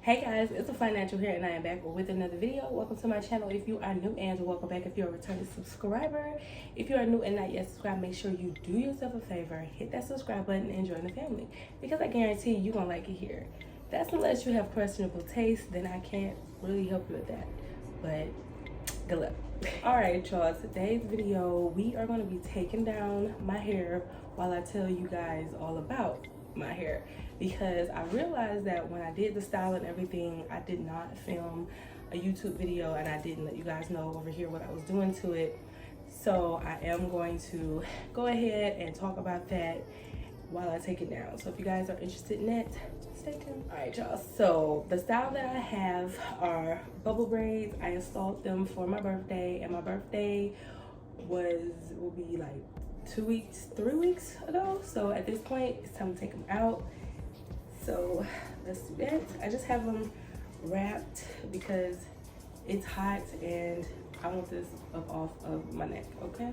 Hey guys, it's a Financial here and I am back with another video. Welcome to my channel if you are new, and welcome back if you're a returning subscriber. If you are new and not yet subscribed, make sure you do yourself a favor, hit that subscribe button and join the family, because I guarantee you're gonna like it here. That's unless you have questionable taste, then I can't really help you with that, but good luck. Alright y'all, today's video we are going to be taking down my hair while I tell you guys all about my hair, because I realized that when I did the style and everything, I did not film a YouTube video and I didn't let you guys know over here what I was doing to it. So I am going to go ahead and talk about that while I take it down. So if you guys are interested in that, stay tuned. All right y'all, so the style that I have are bubble braids. I installed them for my birthday, and my birthday will be like 3 weeks ago. So at this point it's time to take them out, so let's do that. I just have them wrapped because it's hot and I want this up off of my neck. Okay,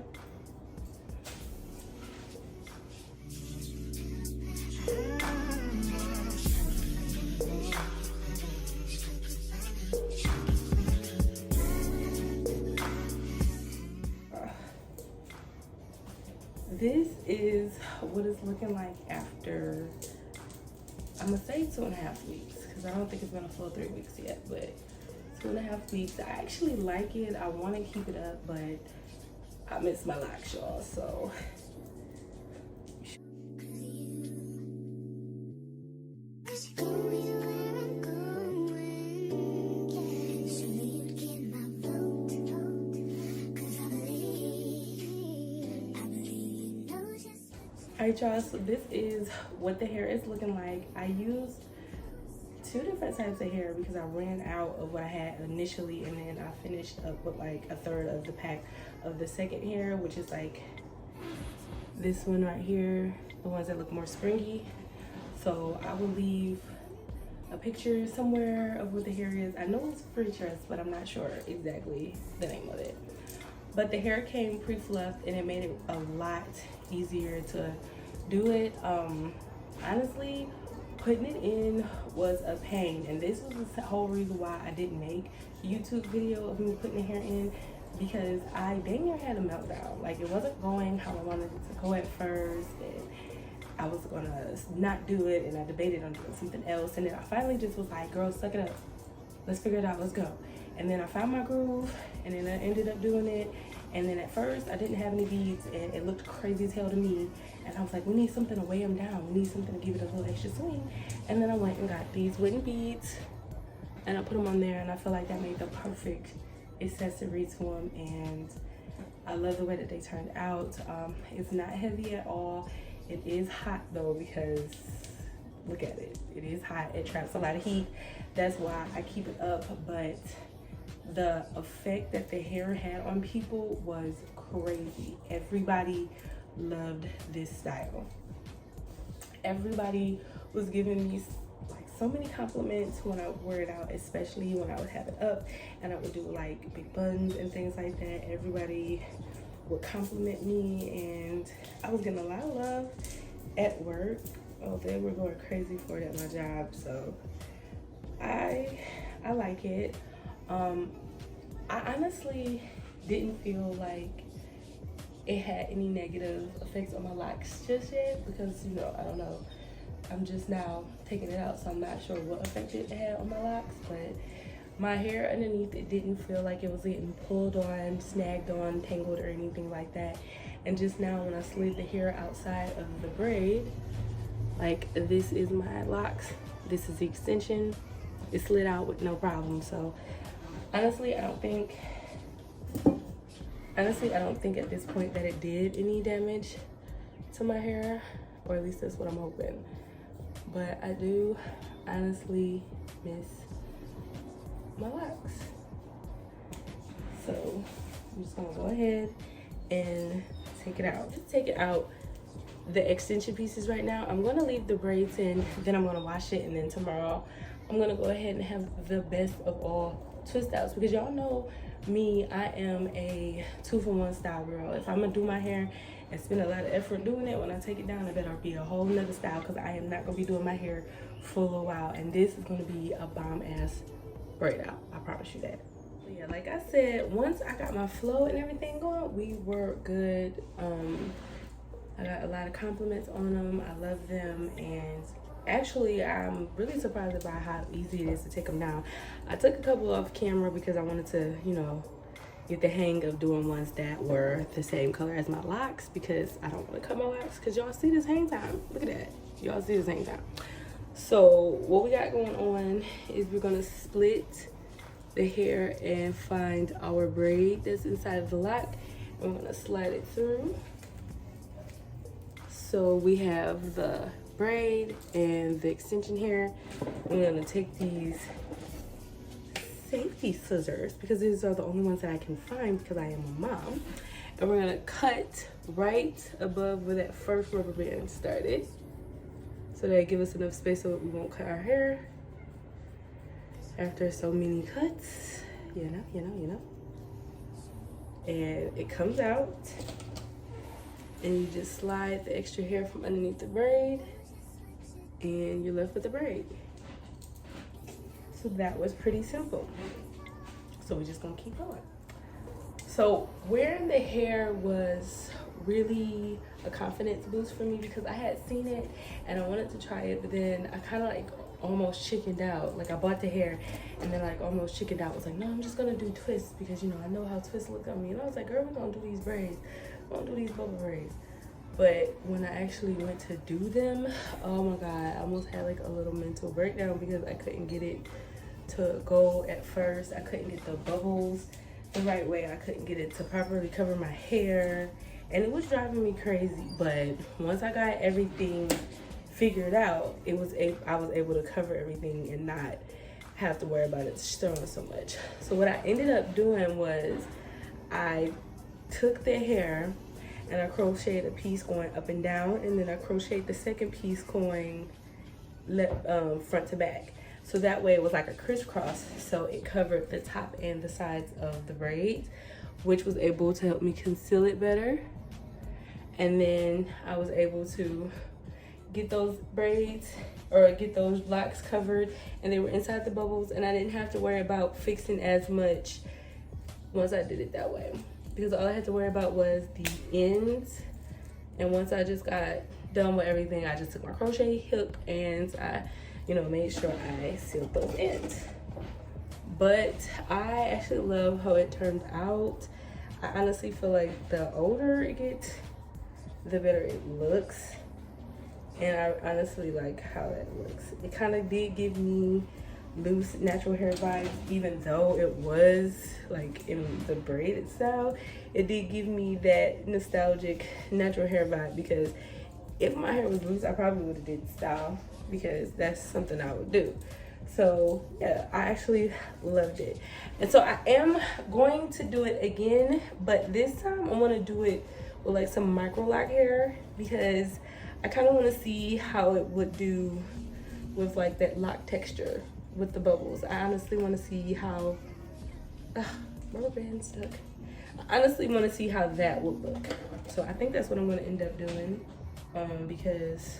this is what it's looking like after, I'm gonna say 2.5 weeks, because I don't think it's gonna full 3 weeks yet, but 2.5 weeks. I actually like it. I want to keep it up, but I miss my locks, y'all. So alright y'all, so this is what the hair is looking like. I used 2 different types of hair because I ran out of what I had initially, and then I finished up with like a third of the pack of the second hair, which is like this one right here, the ones that look more springy. So I will leave a picture somewhere of what the hair is. I know it's pre-tressed, but I'm not sure exactly the name of it. But the hair came pre-fluffed and it made it a lot easier to do it. Honestly, putting it in was a pain, and this was the whole reason why I didn't make a YouTube video of me putting the hair in, because I dang near had a meltdown. Like, it wasn't going how I wanted it to go at first, and I was gonna not do it, and I debated on doing something else, and then I finally just was like, girl, suck it up, let's figure it out, let's go. And then I found my groove, and then I ended up doing it. And then at first I didn't have any beads and it looked crazy as hell to me, and I was like, we need something to weigh them down, we need something to give it a little extra swing. And then I went and got these wooden beads and I put them on there, and I feel like that made the perfect accessory to them, and I love the way that they turned out. It's not heavy at all. It is hot though, because look at it, it is hot, it traps a lot of heat. That's why I keep it up. But the effect that the hair had on people was crazy. Everybody loved this style. Everybody was giving me like so many compliments when I wore it out, especially when I would have it up and I would do like big buns and things like that. Everybody would compliment me, and I was getting a lot of love at work. Oh, they were going crazy for it at my job, so I like it. I honestly didn't feel like it had any negative effects on my locks just yet, because, you know, I don't know. I'm just now taking it out, so I'm not sure what effect it had on my locks, but my hair underneath, it didn't feel like it was getting pulled on, snagged on, tangled, or anything like that. And just now when I slid the hair outside of the braid, like, this is my locks. This is the extension. It slid out with no problem. So honestly, I don't think at this point that it did any damage to my hair, or at least that's what I'm hoping. But I do honestly miss my locks. So I'm just gonna go ahead and take it out. Just take it out, the extension pieces right now. I'm gonna leave the braids in, then I'm gonna wash it, and then tomorrow I'm gonna go ahead and have the best of all twist outs, because y'all know me, I am a 2-for-1 style girl. If I'm gonna do my hair and spend a lot of effort doing it, when I take it down, it better be a whole nother style, because I am not gonna be doing my hair for a little while, and this is gonna be a bomb ass braid out. I promise you that. But yeah, like I said, once I got my flow and everything going, we were good. I got a lot of compliments on them. I love them, and actually I'm really surprised about how easy it is to take them down. I took a couple off camera because I wanted to, you know, get the hang of doing ones that were the same color as my locks, because I don't want to cut my locks, because y'all see this hang time. Look at that. Y'all see this hang time. So what we got going on is we're gonna split the hair and find our braid that's inside of the lock, and we're gonna slide it through. So we have the braid and the extension hair. I'm gonna take these safety scissors, because these are the only ones that I can find because I am a mom, and we're gonna cut right above where that first rubber band started, so that give us enough space so we won't cut our hair after so many cuts, you know. And it comes out, and you just slide the extra hair from underneath the braid, and you're left with the braid. So that was pretty simple. So we're just gonna keep going. So wearing the hair was really a confidence boost for me, because I had seen it and I wanted to try it, but then I kind of like almost chickened out. Like I bought the hair and then like almost chickened out. I was like, no, I'm just gonna do twists, because you know I know how twists look on me. And I was like, girl, we're gonna do these braids. We're gonna do these bubble braids. But when I actually went to do them, oh my God, I almost had like a little mental breakdown, because I couldn't get it to go at first. I couldn't get the bubbles the right way. I couldn't get it to properly cover my hair, and it was driving me crazy. But once I got everything figured out, I was able to cover everything and not have to worry about it showing so much. So what I ended up doing was I took the hair and I crocheted a piece going up and down, and then I crocheted the second piece going front to back. So that way it was like a crisscross, so it covered the top and the sides of the braids, which was able to help me conceal it better. And then I was able to get those braids, or get those locks covered, and they were inside the bubbles, and I didn't have to worry about fixing as much once I did it that way, because all I had to worry about was the ends. And once I just got done with everything, I just took my crochet hook and I, you know, made sure I sealed those ends. But I actually love how it turned out. I honestly feel like the older it gets, the better it looks. And I honestly like how that looks. It kind of did give me loose natural hair vibes, even though it was like in the braided style. It did give me that nostalgic natural hair vibe, because if my hair was loose, I probably would have did style, because that's something I would do. So yeah, I actually loved it. And so I am going to do it again, but this time I want to do it with like some Microloc hair, because I kind of want to see how it would do with like that lock texture with the bubbles. I honestly want to see how rubber band stuck. I honestly want to see how that would look. So I think that's what I'm going to end up doing, because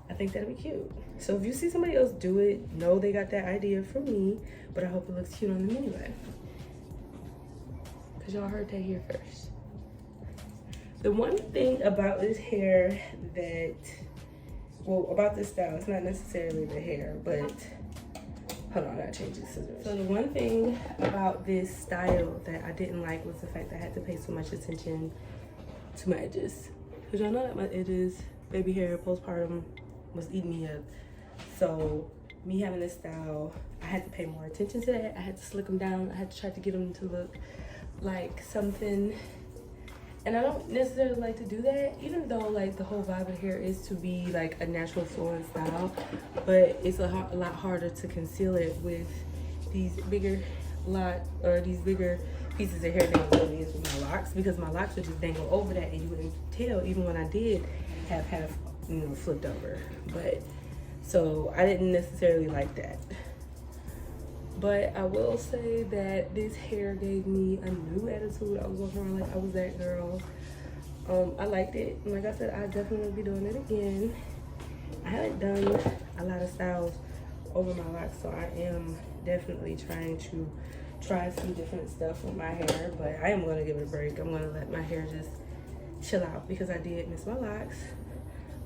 I think that'd be cute. So if you see somebody else do it, know they got that idea from me, but I hope it looks cute on them anyway, because y'all heard that here first. The one thing about this hair that, well, about this style, it's not necessarily the hair, but hold on, I gotta change the scissors. So the one thing about this style that I didn't like was the fact that I had to pay so much attention to my edges. Because y'all know that my edges, baby hair, postpartum, was eating me up. So me having this style, I had to pay more attention to that. I had to slick them down. I had to try to get them to look like something. And I don't necessarily like to do that, even though like the whole vibe of hair is to be like a natural flowing style, but it's a lot harder to conceal it with these bigger pieces of hair than it really is with my locks, because my locks would just dangle over that and you wouldn't tell, even when I did have half, you know, flipped over. But so I didn't necessarily like that. But I will say that this hair gave me a new attitude. I was walking around like I was that girl. I liked it. And like I said, I definitely will be doing it again. I haven't done a lot of styles over my locks, so I am definitely trying to try some different stuff with my hair, but I am going to give it a break. I'm going to let my hair just chill out because I did miss my locks.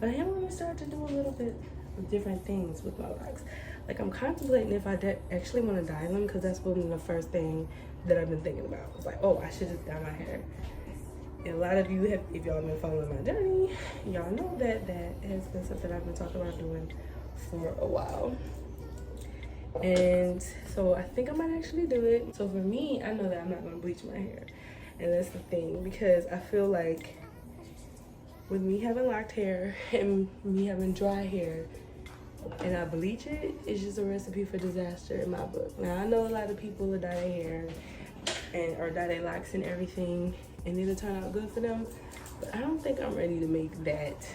But I am going to start to do a little bit of different things with my locks. Like, I'm contemplating if I actually want to dye them, because that's been the first thing that I've been thinking about. It's like, oh, I should just dye my hair. And a lot of you have, if y'all been following my journey, y'all know that that has been something I've been talking about doing for a while. And so I think I might actually do it. So for me, I know that I'm not going to bleach my hair. And that's the thing, because I feel like with me having locked hair and me having dry hair and I bleach it, it's just a recipe for disaster in my book. Now, I know a lot of people will dye their hair or dye their locks and everything, and it'll turn out good for them. But I don't think I'm ready to make that,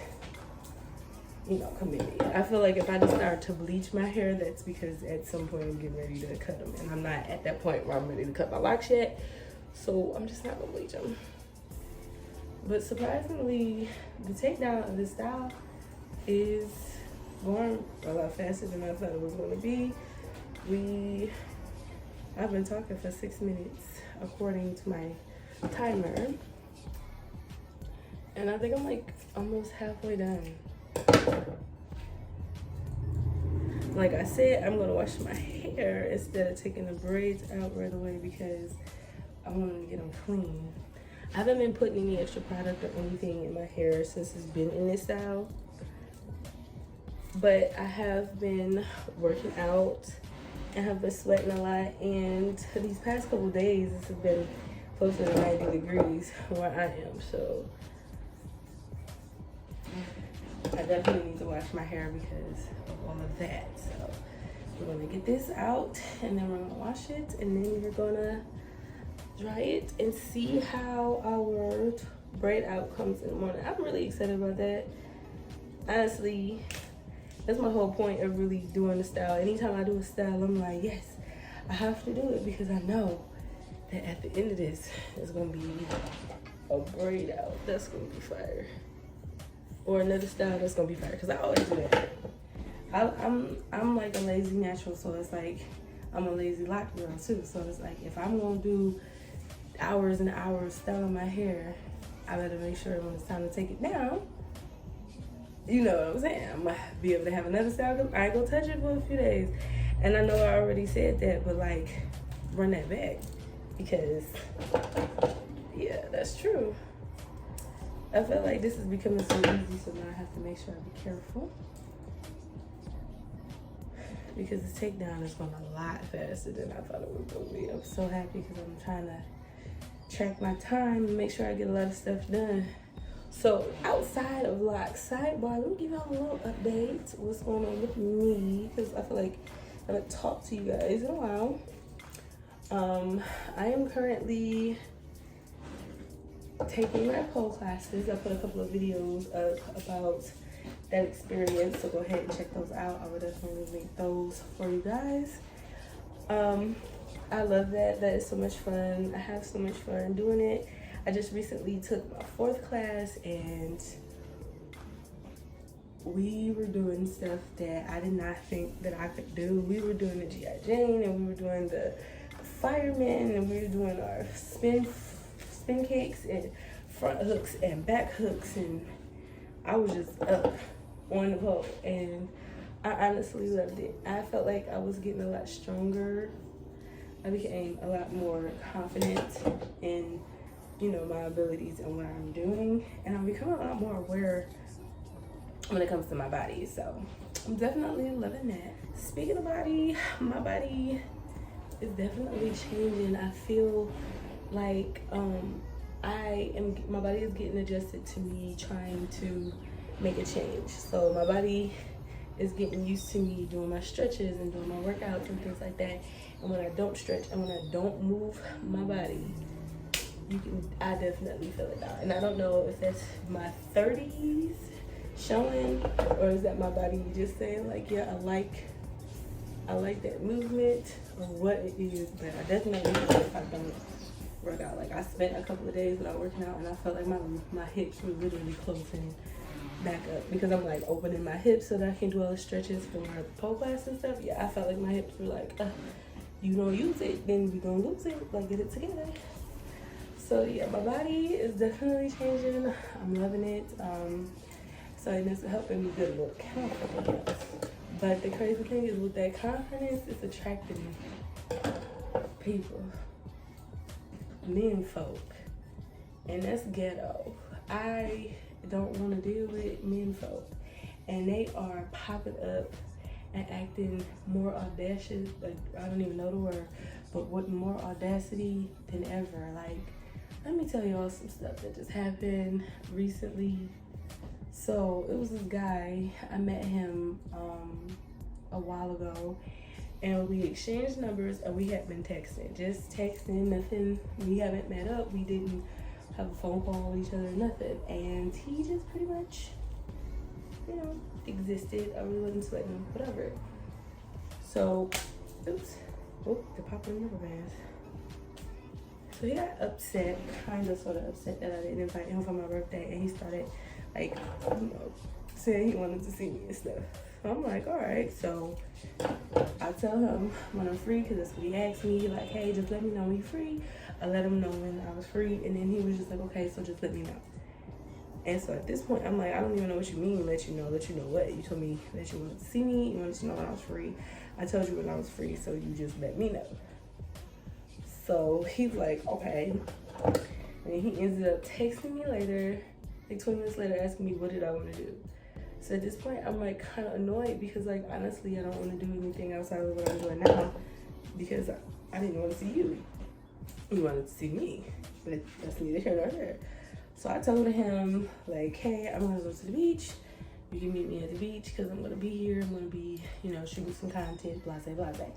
you know, commitment. I feel like if I just start to bleach my hair, that's because at some point I'm getting ready to cut them. And I'm not at that point where I'm ready to cut my locks yet. So I'm just not gonna bleach them. But surprisingly, the takedown of this style is going a lot faster than I thought it was gonna be. I've been talking for 6 minutes according to my timer. And I think I'm like almost halfway done. Like I said, I'm gonna wash my hair instead of taking the braids out right away because I want to get them clean. I haven't been putting any extra product or anything in my hair since it's been in this style, but I have been working out and have been sweating a lot, and these past couple days it's been closer to 90 degrees where I am, so I definitely need to wash my hair because of all of that. So we're gonna get this out and then we're gonna wash it, and then we're gonna dry it and see how our braid out comes in the morning. I'm really excited about that. Honestly, that's my whole point of really doing the style. Anytime I do a style, I'm like, yes, I have to do it because I know that at the end of this, it's gonna be a braid out. That's gonna be fire. Or another style that's gonna be fire, because I always do that. I'm like a lazy natural, so it's like I'm a lazy lock girl too. So it's like if I'm gonna do hours and hours styling my hair, I better make sure when it's time to take it down, you know what I'm saying, I'm gonna be able to have another style. I ain't gonna touch it for a few days. And I know I already said that, but like, run that back, because yeah, that's true. I feel like this is becoming so easy, so now I have to make sure I be careful. Because the takedown is going a lot faster than I thought it was going to be. I'm so happy because I'm trying to track my time and make sure I get a lot of stuff done. So outside of locks, sidebar, let me give y'all a little update. What's going on with me? Because I feel like I haven't talked to you guys in a while. I am currently taking my pole classes. I put a couple of videos up about that experience, so go ahead and check those out. I would definitely link those for you guys. I love that. That is so much fun. I have so much fun doing it. I just recently took my 4th class, and we were doing stuff that I did not think that I could do. We were doing the G.I. Jane, and we were doing the firemen, and we were doing our spin cakes and front hooks and back hooks, and I was just up on the pole, and I honestly loved it. I felt like I was getting a lot stronger. I became a lot more confident in, you know, my abilities and what I'm doing, and I'm becoming a lot more aware when it comes to my body. So I'm definitely loving that. Speaking of body, my body is definitely changing. I feel like my body is getting adjusted to me trying to make a change. So my body is getting used to me doing my stretches and doing my workouts and things like that. And when I don't stretch and when I don't move my body, I definitely feel it now. And I don't know if that's my 30s showing, or is that my body just saying like, yeah, I like that movement, or what it is. But I definitely feel if I don't work out. Like I spent a couple of days without working out, and I felt like my hips were literally closing back up because I'm like opening my hips so that I can do all the stretches for my pole class and stuff. Yeah, I felt like my hips were like, you don't use it, then you gonna lose it. Like get it together. So yeah, my body is definitely changing. I'm loving it. So it's helping me good look. But the crazy thing is with that confidence, it's attracting people, men folk, and that's ghetto. I don't want to deal with men folk, and they are popping up and acting more audacious. Like I don't even know the word, but with more audacity than ever. Like let me tell y'all some stuff that just happened recently. So it was this guy, I met him a while ago, and we exchanged numbers, and we had been texting, just texting, nothing. We haven't met up, we didn't have a phone call with each other, nothing. And he just pretty much, you know, existed. I really wasn't sweating him, whatever. So, oops, oh, they're popping rubber bands. So he got upset, kind of sort of upset that I didn't invite him for my birthday, and he started like, you know, saying he wanted to see me and stuff. So I'm like, all right. So I tell him when I'm free, because that's what he asked me. He like, hey, just let me know when you're free. I let him know when I was free, and then he was just like, okay, so just let me know. And so at this point, I'm like, I don't even know what you mean, let you know what? You told me that you wanted to see me, you wanted to know when I was free. I told you when I was free, so you just let me know. So he's like, okay. And he ended up texting me later, like 20 minutes later, asking me what did I want to do. So at this point, I'm like kind of annoyed because like honestly, I don't want to do anything outside of what I'm doing now because I didn't want to see you. You wanted to see me, but that's neither here nor there. So I told him like, hey, I'm gonna go to the beach. You can meet me at the beach because I'm gonna be here. I'm gonna be, you know, shooting some content, blase, blase.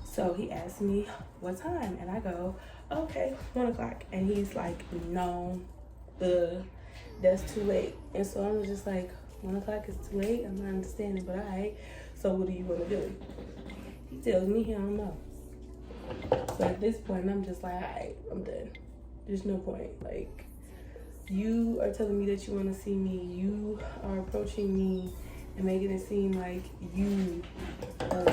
So he asked me what time, and I go, okay, 1 o'clock. And he's like, no, that's too late. And so I'm just like, 1 o'clock is too late? I'm not understanding, but all right. So what do you want to do? He tells me he don't know. So at this point, I'm just like, all right, I'm done. There's no point. Like, you are telling me that you want to see me. You are approaching me and making it seem like you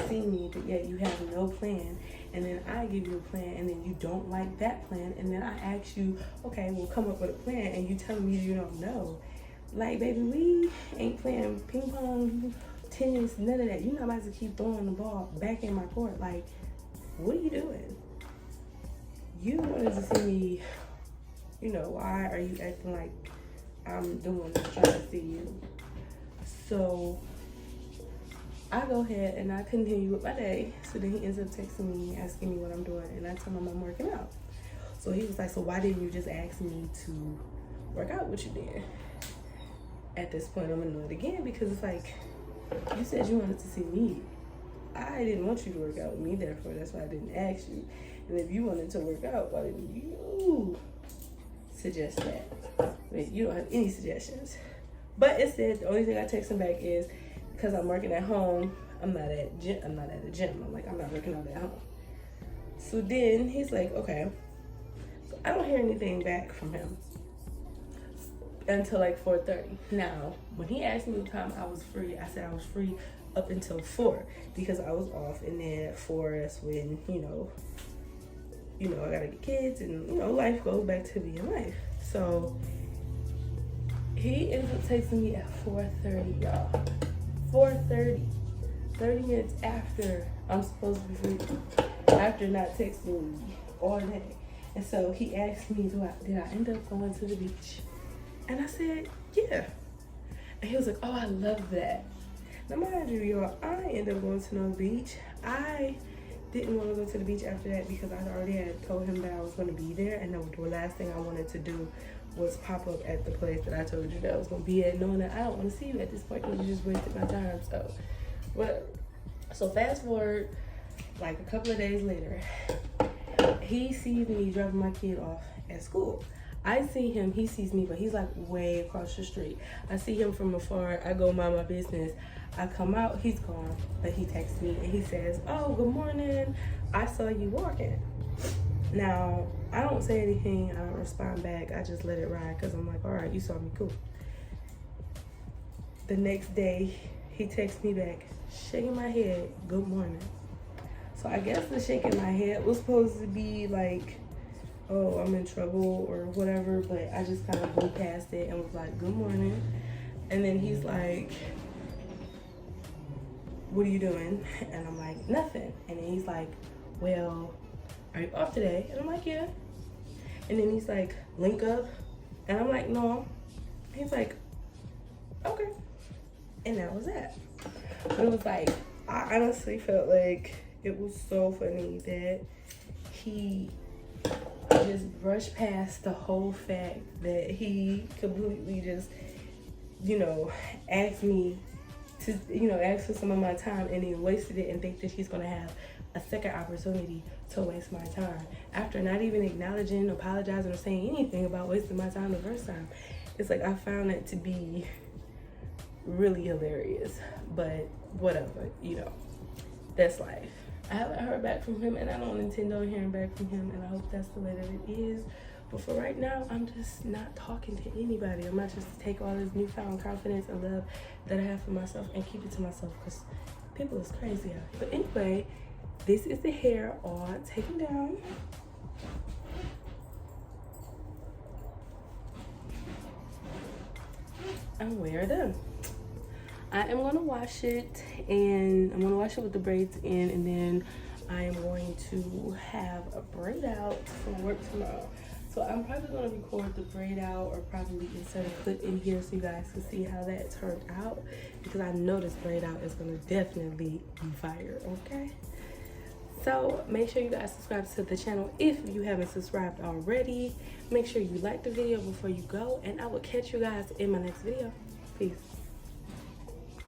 see me, but yet you have no plan. And then I give you a plan, and then you don't like that plan. And then I ask you, okay, we'll come up with a plan, and you telling me you don't know. Like, baby, we ain't playing ping pong, tennis, none of that. You're not about to keep throwing the ball back in my court. Like, what are you doing? You wanted to see me, you know, why are you acting like I'm doing this, trying to see you? So I go ahead and I continue with my day. So then he ends up texting me, asking me what I'm doing, and I tell him I'm working out. So he was like, so why didn't you just ask me to work out with you then? At this point, I'm annoyed again because it's like, you said you wanted to see me. I didn't want you to work out with me, therefore that's why I didn't ask you. And if you wanted to work out, why didn't you suggest that? I mean, you don't have any suggestions. But instead, the only thing I text him back is, because I'm working at home, I'm not at a gym. I'm like, I'm not working out at home. So then he's like, okay. So I don't hear anything back from him until like 4:30. Now, when he asked me what time I was free, I said I was free up until 4 because I was off, and then at 4 that's when, you know, I gotta get kids, and life goes back to being life. So he ends up texting me at 4:30, y'all. 4:30, 30 minutes after I'm supposed to be free, after not texting me all day. And so he asked me, did I end up going to the beach? And I said, yeah. And he was like, oh, I love that. Now, mind you, y'all, I ended up going to no beach. I didn't want to go to the beach after that because I already had told him that I was going to be there. And the last thing I wanted to do was pop up at the place that I told you that I was going to be at, knowing that I don't want to see you at this point because you just wasted my time. So, whatever. So, fast forward, like a couple of days later, he sees me dropping my kid off at school. I see him, he sees me, but he's like way across the street. I see him from afar, I go mind my business. I come out, he's gone, but he texts me and he says, oh, good morning, I saw you walking. Now, I don't say anything, I don't respond back, I just let it ride because I'm like, all right, you saw me, cool. The next day, he texts me back, shaking my head, good morning. So I guess the shaking my head was supposed to be like, oh, I'm in trouble or whatever, but I just kind of blew past it and was like, good morning. And then he's like, what are you doing? And I'm like, nothing. And then he's like, well, are you off today? And I'm like, yeah. And then he's like, link up? And I'm like, no. He's like, okay. And that was that. But it was like, I honestly felt like it was so funny that he just brushed past the whole fact that he completely just, you know, asked me to, you know, ask for some of my time and then wasted it and think that he's gonna have a second opportunity to waste my time after not even acknowledging, apologizing, or saying anything about wasting my time the first time. It's like I found that to be really hilarious, but whatever, you know, that's life. I haven't heard back from him and I don't intend on hearing back from him, and I hope that's the way that it is. But for right now, I'm just not talking to anybody. I'm not just to take all this newfound confidence and love that I have for myself and keep it to myself, because people is crazy out here. But anyway, this is the hair all taken down. And we are done. I am gonna wash it, and I'm gonna wash it with the braids in, and then I am going to have a braid out for work tomorrow. So I'm probably gonna record the braid out, or probably insert a clip in here so you guys can see how that turned out, because I know this braid out is gonna definitely be fire, okay? So make sure you guys subscribe to the channel if you haven't subscribed already. Make sure you like the video before you go, and I will catch you guys in my next video. Peace.